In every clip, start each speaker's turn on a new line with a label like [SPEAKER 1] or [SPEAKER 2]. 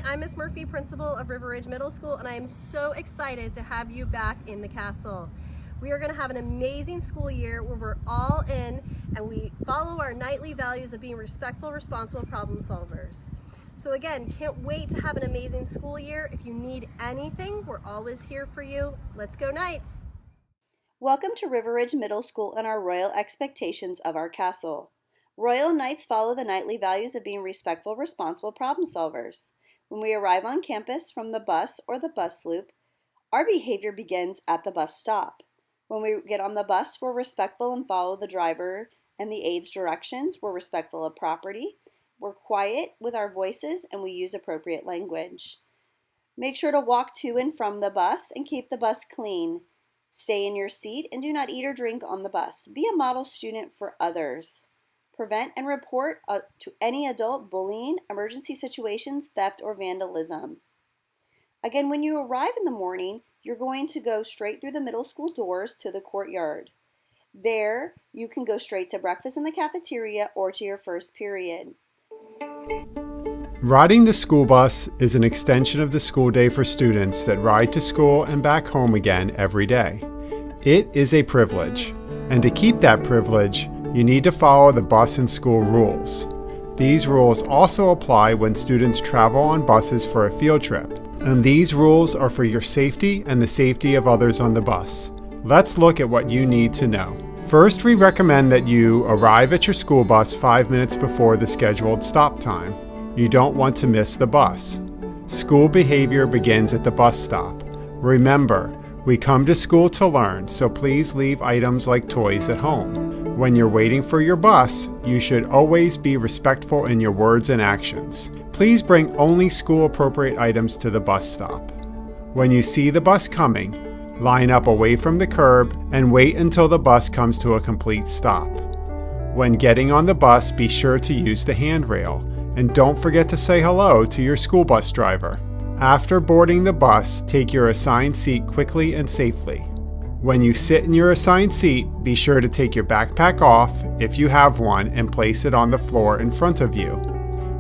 [SPEAKER 1] I'm Miss Murphy, principal of River Ridge Middle School, and I am so excited to have you back in the castle. We are going to have an amazing school year where we're all in and we follow our nightly values of being respectful, responsible problem solvers. So again, can't wait to have an amazing school year. If you need anything, we're always here for you. Let's go Knights!
[SPEAKER 2] Welcome to River Ridge Middle School and our royal expectations of our castle. Royal Knights follow the nightly values of being respectful, responsible problem solvers. When we arrive on campus from the bus or the bus loop, our behavior begins at the bus stop. When we get on the bus, we're respectful and follow the driver and the aide's directions. We're respectful of property. We're quiet with our voices and we use appropriate language. Make sure to walk to and from the bus and keep the bus clean. Stay in your seat and do not eat or drink on the bus. Be a model student for others. Prevent and report to any adult bullying, emergency situations, theft, or vandalism. Again, when you arrive in the morning, you're going to go straight through the middle school doors to the courtyard. There, you can go straight to breakfast in the cafeteria or to your first period.
[SPEAKER 3] Riding the school bus is an extension of the school day for students that ride to school and back home again every day. It is a privilege, and to keep that privilege, you need to follow the bus and school rules. These rules also apply when students travel on buses for a field trip, and these rules are for your safety and the safety of others on the bus. Let's look at what you need to know. First, we recommend that you arrive at your school bus 5 minutes before the scheduled stop time. You don't want to miss the bus. School behavior begins at the bus stop. Remember, we come to school to learn, so please leave items like toys at home. When you're waiting for your bus, you should always be respectful in your words and actions. Please bring only school-appropriate items to the bus stop. When you see the bus coming, line up away from the curb and wait until the bus comes to a complete stop. When getting on the bus, be sure to use the handrail, and don't forget to say hello to your school bus driver. After boarding the bus, take your assigned seat quickly and safely. When you sit in your assigned seat, be sure to take your backpack off, if you have one, and place it on the floor in front of you.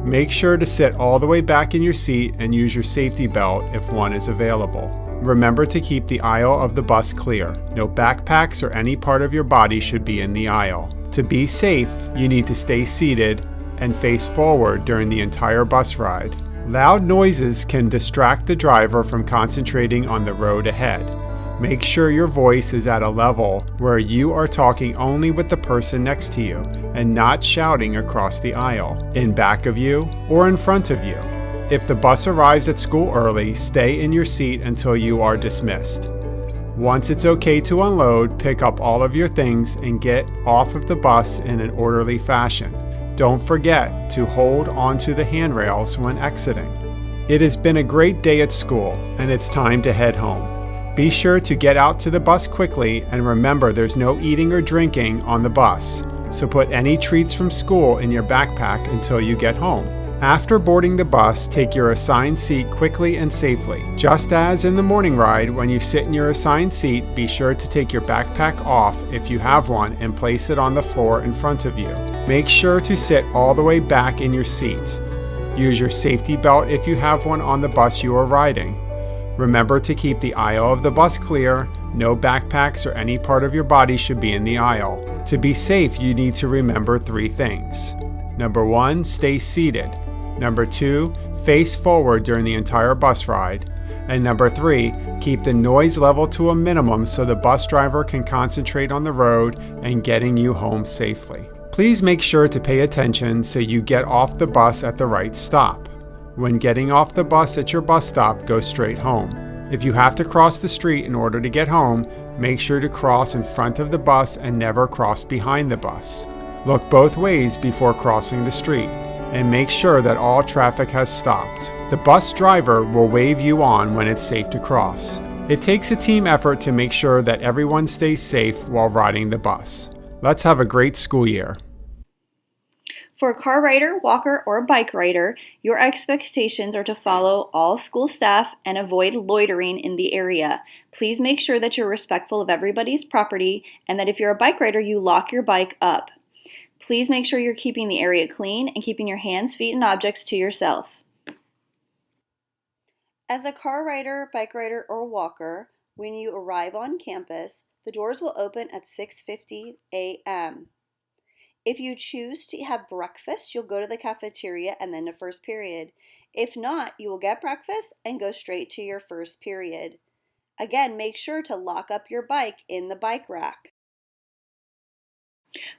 [SPEAKER 3] Make sure to sit all the way back in your seat and use your safety belt if one is available. Remember to keep the aisle of the bus clear. No backpacks or any part of your body should be in the aisle. To be safe, you need to stay seated and face forward during the entire bus ride. Loud noises can distract the driver from concentrating on the road ahead. Make sure your voice is at a level where you are talking only with the person next to you and not shouting across the aisle, in back of you, or in front of you. If the bus arrives at school early, stay in your seat until you are dismissed. Once it's okay to unload, pick up all of your things and get off of the bus in an orderly fashion. Don't forget to hold onto the handrails when exiting. It has been a great day at school, and it's time to head home. Be sure to get out to the bus quickly, and remember there's no eating or drinking on the bus, so put any treats from school in your backpack until you get home. After boarding the bus, take your assigned seat quickly and safely. Just as in the morning ride, when you sit in your assigned seat, be sure to take your backpack off if you have one and place it on the floor in front of you. Make sure to sit all the way back in your seat. Use your safety belt if you have one on the bus you are riding. Remember to keep the aisle of the bus clear. No backpacks or any part of your body should be in the aisle. To be safe, you need to remember 3 things. Number 1, stay seated. Number 2, face forward during the entire bus ride. And number 3, keep the noise level to a minimum so the bus driver can concentrate on the road and getting you home safely. Please make sure to pay attention so you get off the bus at the right stop. When getting off the bus at your bus stop, go straight home. If you have to cross the street in order to get home, make sure to cross in front of the bus and never cross behind the bus. Look both ways before crossing the street, and make sure that all traffic has stopped. The bus driver will wave you on when it's safe to cross. It takes a team effort to make sure that everyone stays safe while riding the bus. Let's have a great school year.
[SPEAKER 2] For a car rider, walker, or bike rider, your expectations are to follow all school staff and avoid loitering in the area. Please make sure that you're respectful of everybody's property and that if you're a bike rider, you lock your bike up. Please make sure you're keeping the area clean and keeping your hands, feet, and objects to yourself. As a car rider, bike rider, or walker, when you arrive on campus, the doors will open at 6:50 a.m. If you choose to have breakfast, you'll go to the cafeteria and then to first period. If not, you will get breakfast and go straight to your first period. Again, make sure to lock up your bike in the bike rack.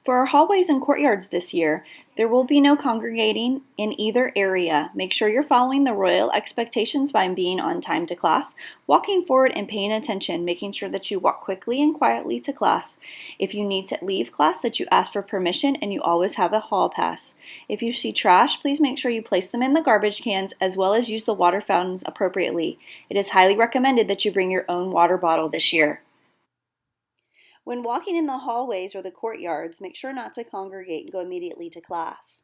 [SPEAKER 2] For our hallways and courtyards this year, there will be no congregating in either area. Make sure you're following the royal expectations by being on time to class, walking forward and paying attention, making sure that you walk quickly and quietly to class. If you need to leave class, that you ask for permission and you always have a hall pass. If you see trash, please make sure you place them in the garbage cans as well as use the water fountains appropriately. It is highly recommended that you bring your own water bottle this year. When walking in the hallways or the courtyards, make sure not to congregate and go immediately to class.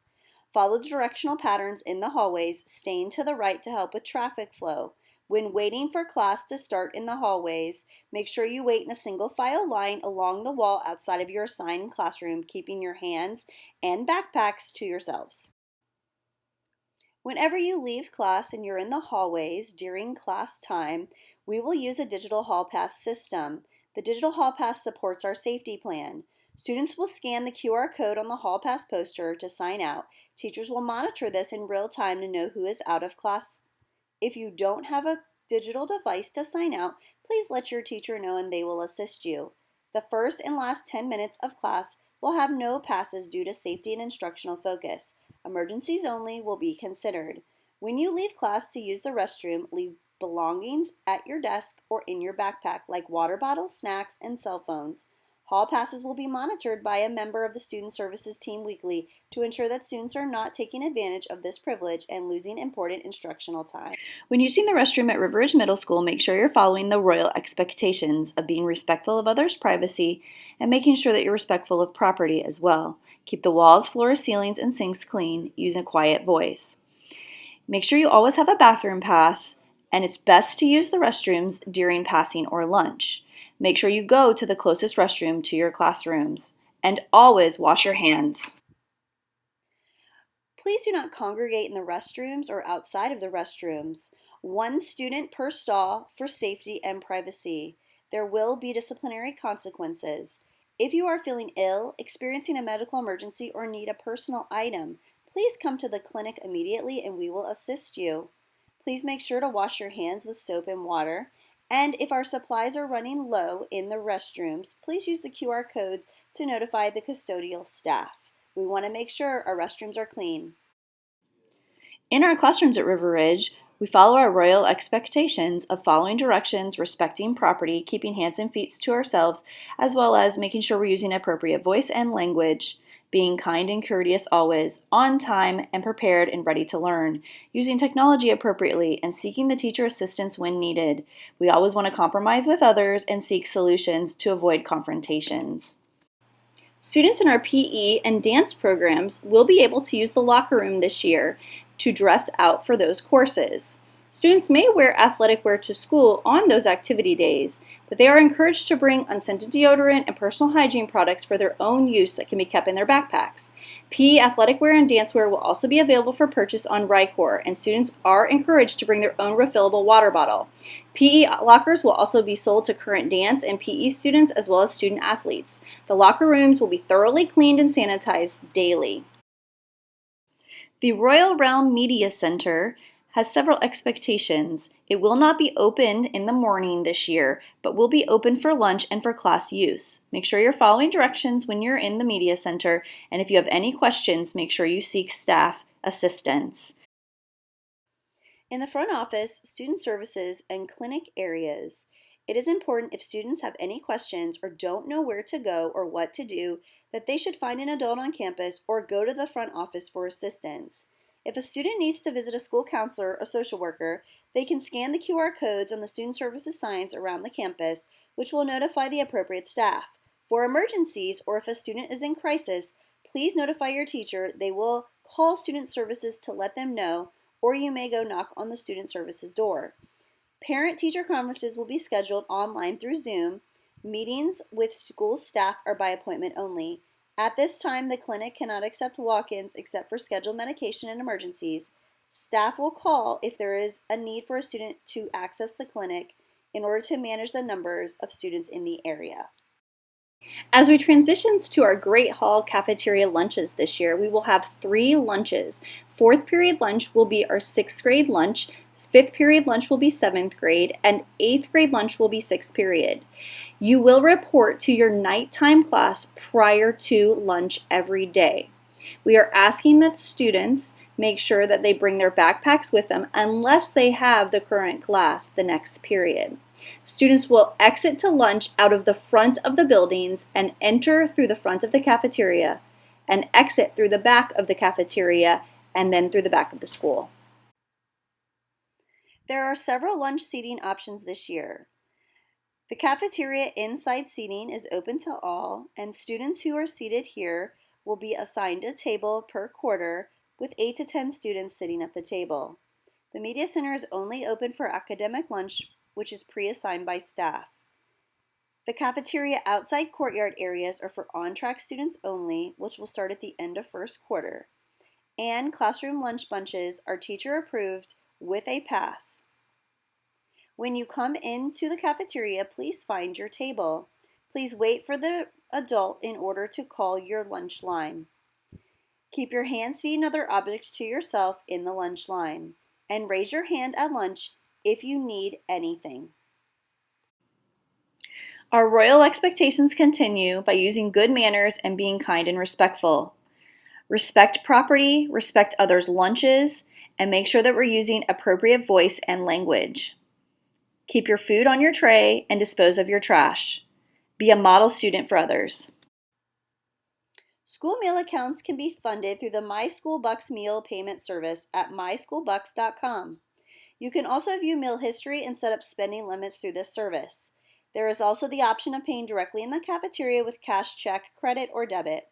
[SPEAKER 2] Follow the directional patterns in the hallways, staying to the right to help with traffic flow. When waiting for class to start in the hallways, make sure you wait in a single file line along the wall outside of your assigned classroom, keeping your hands and backpacks to yourselves. Whenever you leave class and you're in the hallways during class time, we will use a digital hall pass system. The digital hall pass supports our safety plan. Students will scan the QR code on the hall pass poster to sign out. Teachers will monitor this in real time to know who is out of class. If you don't have a digital device to sign out, please let your teacher know and they will assist you. The first and last 10 minutes of class will have no passes due to safety and instructional focus. Emergencies only will be considered. When you leave class to use the restroom, leave belongings at your desk or in your backpack like water bottles, snacks, and cell phones. Hall passes will be monitored by a member of the Student Services team weekly to ensure that students are not taking advantage of this privilege and losing important instructional time. When using the restroom at River Ridge Middle School, make sure you're following the royal expectations of being respectful of others' privacy and making sure that you're respectful of property as well. Keep the walls, floors, ceilings, and sinks clean. Use a quiet voice. Make sure you always have a bathroom pass, and it's best to use the restrooms during passing or lunch. Make sure you go to the closest restroom to your classrooms, and always wash your hands. Please do not congregate in the restrooms or outside of the restrooms. One student per stall for safety and privacy. There will be disciplinary consequences. If you are feeling ill, experiencing a medical emergency, or need a personal item, please come to the clinic immediately and we will assist you. Please make sure to wash your hands with soap and water. And if our supplies are running low in the restrooms, please use the QR codes to notify the custodial staff. We want to make sure our restrooms are clean. In our classrooms at River Ridge, we follow our royal expectations of following directions, respecting property, keeping hands and feet to ourselves, as well as making sure we're using appropriate voice and language, being kind and courteous always, on time and prepared and ready to learn, using technology appropriately, and seeking the teacher assistance when needed. We always want to compromise with others and seek solutions to avoid confrontations. Students in our PE and dance programs will be able to use the locker room this year to dress out for those courses. Students may wear athletic wear to school on those activity days, but they are encouraged to bring unscented deodorant and personal hygiene products for their own use that can be kept in their backpacks. PE athletic wear and dance wear will also be available for purchase on Rycor, and students are encouraged to bring their own refillable water bottle. PE lockers will also be sold to current dance and PE students as well as student athletes. The locker rooms will be thoroughly cleaned and sanitized daily. The Royal Realm Media Center has several expectations. It will not be opened in the morning this year, but will be open for lunch and for class use. Make sure you're following directions when you're in the media center, and if you have any questions, make sure you seek staff assistance. In the front office, student services, and clinic areas, it is important if students have any questions or don't know where to go or what to do that they should find an adult on campus or go to the front office for assistance. If a student needs to visit a school counselor or social worker, they can scan the QR codes on the student services signs around the campus, which will notify the appropriate staff. For emergencies or if a student is in crisis, please notify your teacher. They will call student services to let them know, or you may go knock on the student services door. Parent-teacher conferences will be scheduled online through Zoom. Meetings with school staff are by appointment only. At this time, the clinic cannot accept walk-ins except for scheduled medication and emergencies. Staff will call if there is a need for a student to access the clinic in order to manage the numbers of students in the area. As we transition to our Great Hall cafeteria lunches this year, we will have 3 lunches. 4th period lunch will be our 6th grade lunch, 5th period lunch will be 7th grade, and 8th grade lunch will be 6th period. You will report to your nighttime class prior to lunch every day. We are asking that students make sure that they bring their backpacks with them unless they have the current class the next period. Students will exit to lunch out of the front of the buildings and enter through the front of the cafeteria and exit through the back of the cafeteria and then through the back of the school. There are several lunch seating options this year. The cafeteria inside seating is open to all, and students who are seated here will be assigned a table per quarter with 8 to 10 students sitting at the table. The media center is only open for academic lunch, which is pre-assigned by staff. The cafeteria outside courtyard areas are for on-track students only, which will start at the end of first quarter. And classroom lunch bunches are teacher approved with a pass. When you come into the cafeteria, please find your table. Please wait for the adult in order to call your lunch line. Keep your hands, feet, and other objects to yourself in the lunch line, and raise your hand at lunch if you need anything. Our royal expectations continue by using good manners and being kind and respectful. Respect property, respect others' lunches, and make sure that we're using appropriate voice and language. Keep your food on your tray and dispose of your trash. Be a model student for others. School meal accounts can be funded through the My School Bucks meal payment service at myschoolbucks.com. You can also view meal history and set up spending limits through this service. There is also the option of paying directly in the cafeteria with cash, check, credit, or debit.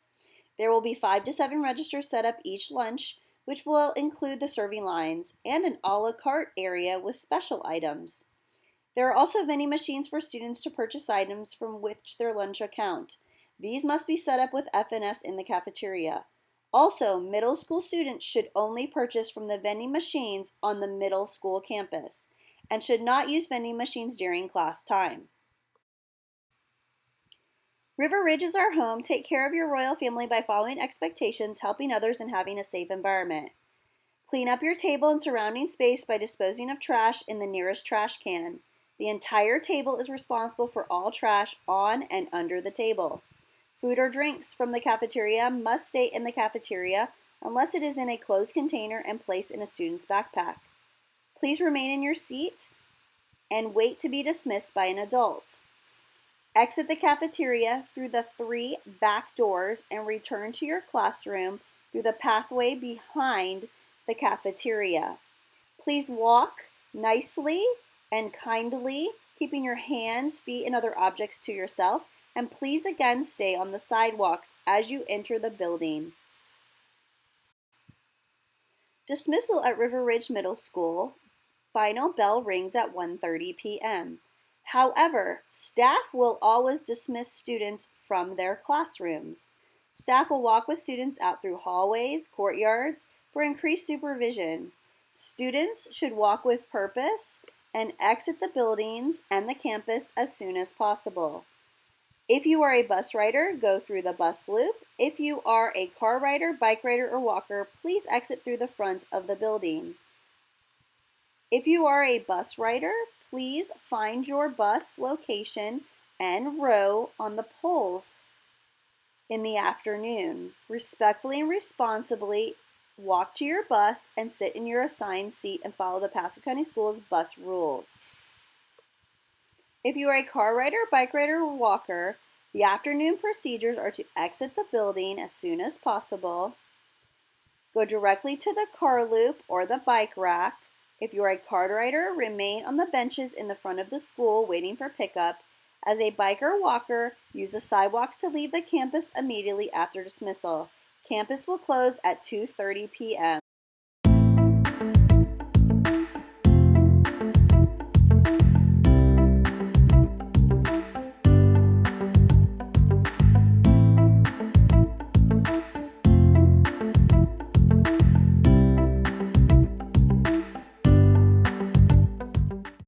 [SPEAKER 2] There will be 5 to 7 registers set up each lunch, which will include the serving lines and an a la carte area with special items. There are also vending machines for students to purchase items from which their lunch account. These must be set up with FNS in the cafeteria. Also, middle school students should only purchase from the vending machines on the middle school campus and should not use vending machines during class time. River Ridge is our home. Take care of your royal family by following expectations, helping others, and having a safe environment. Clean up your table and surrounding space by disposing of trash in the nearest trash can. The entire table is responsible for all trash on and under the table. Food or drinks from the cafeteria must stay in the cafeteria unless it is in a closed container and placed in a student's backpack. Please remain in your seat and wait to be dismissed by an adult. Exit the cafeteria through the 3 back doors and return to your classroom through the pathway behind the cafeteria. Please walk nicely and kindly, keeping your hands, feet, and other objects to yourself, and please again stay on the sidewalks as you enter the building. Dismissal at River Ridge Middle School. Final bell rings at 1:30 p.m. However, staff will always dismiss students from their classrooms. Staff will walk with students out through hallways, courtyards for increased supervision. Students should walk with purpose and exit the buildings and the campus as soon as possible. If you are a bus rider, go through the bus loop. If you are a car rider, bike rider, or walker, please exit through the front of the building. If you are a bus rider, please find your bus location and row on the poles in the afternoon. Respectfully and responsibly walk to your bus and sit in your assigned seat and follow the Pasco County Schools bus rules. If you are a car rider, bike rider, or walker, the afternoon procedures are to exit the building as soon as possible, go directly to the car loop or the bike rack. If you are a car rider, remain on the benches in the front of the school waiting for pickup. As a biker or walker, use the sidewalks to leave the campus immediately after dismissal. Campus will close at 2:30 p.m.